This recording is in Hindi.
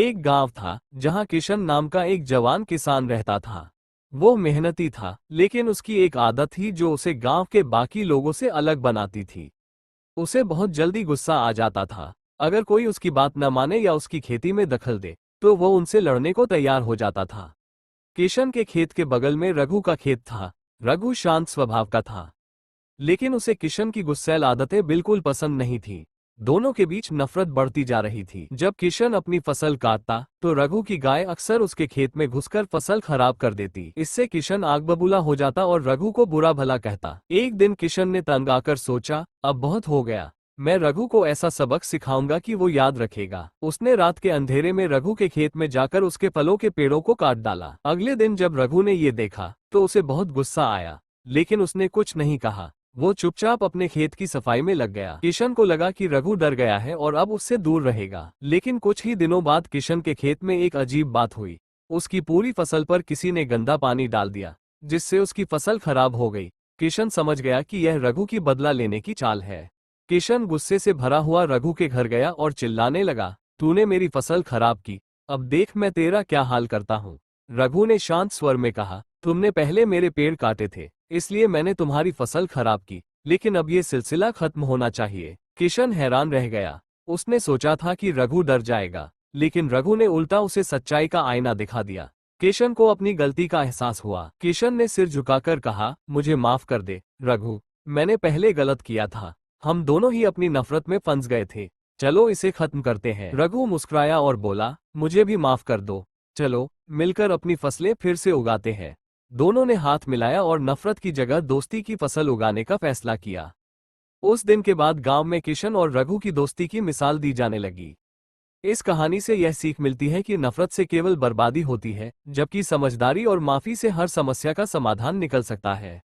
एक गांव था जहां किशन नाम का एक जवान किसान रहता था। वो मेहनती था, लेकिन उसकी एक आदत थी जो उसे गांव के बाकी लोगों से अलग बनाती थी। उसे बहुत जल्दी गुस्सा आ जाता था। अगर कोई उसकी बात न माने या उसकी खेती में दखल दे तो वो उनसे लड़ने को तैयार हो जाता था। किशन के खेत के बगल में रघु का खेत था। रघु शांत स्वभाव का था, लेकिन उसे किशन की गुस्सैल आदतें बिल्कुल पसंद नहीं थी। दोनों के बीच नफरत बढ़ती जा रही थी। जब किशन अपनी फसल काटता तो रघु की गाय अक्सर उसके खेत में घुसकर फसल खराब कर देती। इससे किशन आग बबूला हो जाता और रघु को बुरा भला कहता। एक दिन किशन ने तंग आकर सोचा, अब बहुत हो गया, मैं रघु को ऐसा सबक सिखाऊंगा कि वो याद रखेगा। उसने रात के अंधेरे में रघु के खेत में जाकर उसके फलों के पेड़ों को काट डाला। अगले दिन जब रघु ने ये देखा तो उसे बहुत गुस्सा आया, लेकिन उसने कुछ नहीं कहा। वो चुपचाप अपने खेत की सफाई में लग गया। किशन को लगा कि रघु डर गया है और अब उससे दूर रहेगा। लेकिन कुछ ही दिनों बाद किशन के खेत में एक अजीब बात हुई। उसकी पूरी फसल पर किसी ने गंदा पानी डाल दिया, जिससे उसकी फसल खराब हो गई। किशन समझ गया कि यह रघु की बदला लेने की चाल है। किशन गुस्से से भरा हुआ रघु के घर गया और चिल्लाने लगा, तूने मेरी फसल खराब की, अब देख मैं तेरा क्या हाल करता हूँ। रघु ने शांत स्वर में कहा, तुमने पहले मेरे पेड़ काटे थे, इसलिए मैंने तुम्हारी फसल खराब की, लेकिन अब ये सिलसिला खत्म होना चाहिए। किशन हैरान रह गया। उसने सोचा था कि रघु डर जाएगा, लेकिन रघु ने उल्टा उसे सच्चाई का आईना दिखा दिया। किशन को अपनी गलती का एहसास हुआ। किशन ने सिर झुकाकर कहा, मुझे माफ कर दे रघु, मैंने पहले गलत किया था। हम दोनों ही अपनी नफरत में फंस गए थे। चलो इसे खत्म करते हैं। रघु मुस्कुराया और बोला, मुझे भी माफ कर दो। चलो मिलकर अपनी फसलें फिर से उगाते हैं। दोनों ने हाथ मिलाया और नफरत की जगह दोस्ती की फसल उगाने का फैसला किया। उस दिन के बाद गांव में किशन और रघु की दोस्ती की मिसाल दी जाने लगी। इस कहानी से यह सीख मिलती है कि नफरत से केवल बर्बादी होती है, जबकि समझदारी और माफी से हर समस्या का समाधान निकल सकता है।